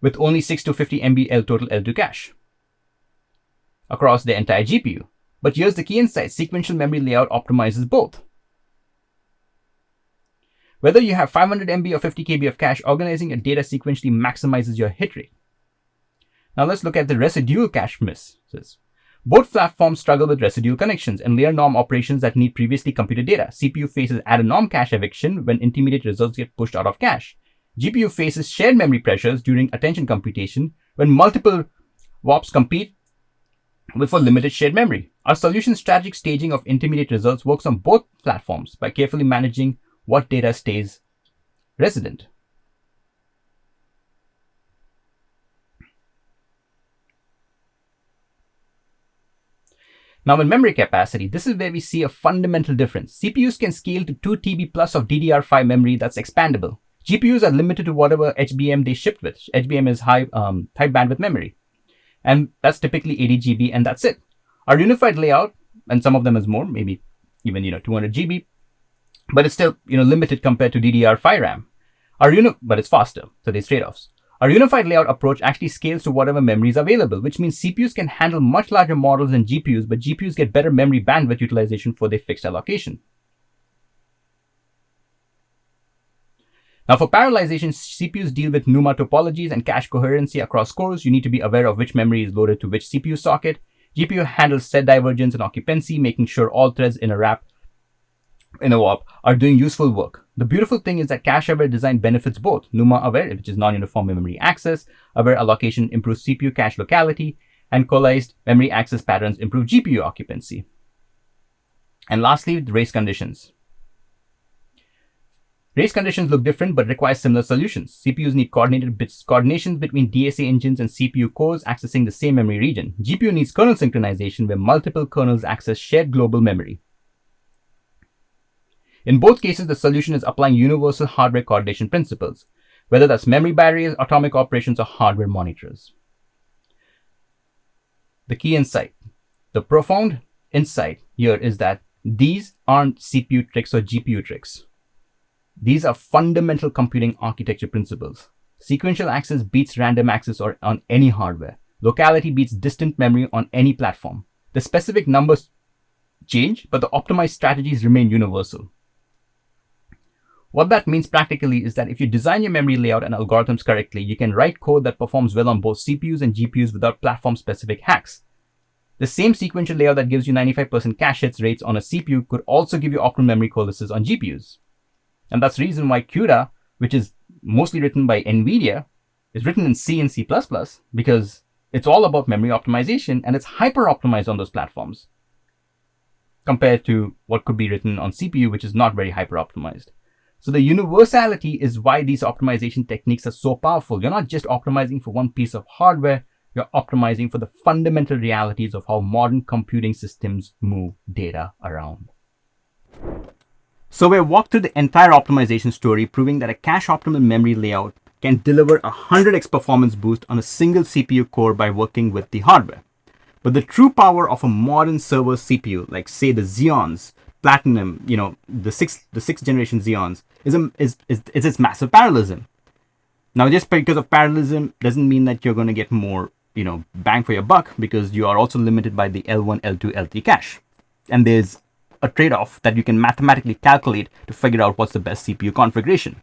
S1: with only 6 to 50 MB total L2 cache across the entire GPU. But here's the key insight: sequential memory layout optimizes both. Whether you have 500 MB or 50 KB of cache, organizing your data sequentially maximizes your hit rate. Now let's look at the residual cache misses. Both platforms struggle with residual connections and layer norm operations that need previously computed data. CPU faces add a norm cache eviction when intermediate results get pushed out of cache. GPU faces shared memory pressures during attention computation when multiple WOPs compete for limited shared memory. Our solution strategic staging of intermediate results works on both platforms by carefully managing what data stays resident. Now in memory capacity, this is where we see a fundamental difference. CPUs can scale to 2 TB plus of DDR5 memory that's expandable. GPUs are limited to whatever HBM they shipped with. HBM is high bandwidth memory. And that's typically 80 GB and that's it. Our unified layout, and some of them is more, maybe even 200 GB, but it's still limited compared to DDR5 RAM. But it's faster, so there's trade-offs. Our unified layout approach actually scales to whatever memory is available, which means CPUs can handle much larger models than GPUs, but GPUs get better memory bandwidth utilization for their fixed allocation. Now for parallelization, CPUs deal with NUMA topologies and cache coherency across cores. You need to be aware of which memory is loaded to which CPU socket. GPU handles set divergence and occupancy, making sure all threads in a WOP are doing useful work. The beautiful thing is that cache-aware design benefits both. NUMA-aware, which is non-uniform memory access, aware allocation improves CPU cache locality, and coalesced memory access patterns improve GPU occupancy. And lastly, the race conditions. Race conditions look different but require similar solutions. CPUs need coordinations between DSA engines and CPU cores accessing the same memory region. GPU needs kernel synchronization where multiple kernels access shared global memory. In both cases, the solution is applying universal hardware coordination principles, whether that's memory barriers, atomic operations, or hardware monitors. The key insight, the profound insight here is that these aren't CPU tricks or GPU tricks. These are fundamental computing architecture principles. Sequential access beats random access on any hardware. Locality beats distant memory on any platform. The specific numbers change, but the optimized strategies remain universal. What that means practically is that if you design your memory layout and algorithms correctly, you can write code that performs well on both CPUs and GPUs without platform-specific hacks. The same sequential layout that gives you 95% cache hits rates on a CPU could also give you optimal memory coalesces on GPUs. And that's the reason why CUDA, which is mostly written by NVIDIA, is written in C and C++, because it's all about memory optimization and it's hyper-optimized on those platforms compared to what could be written on CPU, which is not very hyper-optimized. So the universality is why these optimization techniques are so powerful. You're not just optimizing for one piece of hardware, you're optimizing for the fundamental realities of how modern computing systems move data around. So we walked through the entire optimization story, proving that a cache optimal memory layout can deliver a 100x performance boost on a single CPU core by working with the hardware. But the true power of a modern server CPU, like say the Xeons, Platinum, the sixth generation Xeons, is its massive parallelism. Now, just because of parallelism doesn't mean that you're going to get more, bang for your buck, because you are also limited by the L1, L2, L3 cache. And there's a trade-off that you can mathematically calculate to figure out what's the best CPU configuration,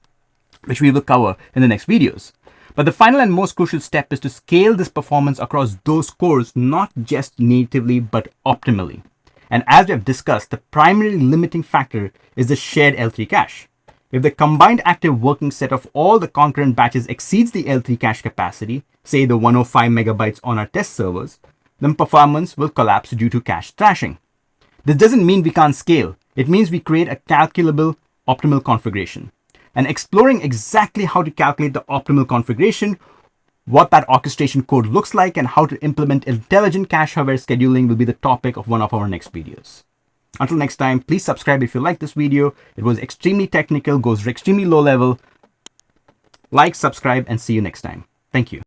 S1: which we will cover in the next videos. But the final and most crucial step is to scale this performance across those cores, not just natively, but optimally. And as we have discussed, the primary limiting factor is the shared L3 cache. If the combined active working set of all the concurrent batches exceeds the L3 cache capacity, say the 105 megabytes on our test servers, then performance will collapse due to cache thrashing. This doesn't mean we can't scale. It means we create a calculable optimal configuration. And exploring exactly how to calculate the optimal configuration, what that orchestration code looks like, and how to implement intelligent cache-aware scheduling will be the topic of one of our next videos. Until next time, please subscribe if you like this video. It was extremely technical, goes extremely low level. Like, subscribe, and see you next time. Thank you.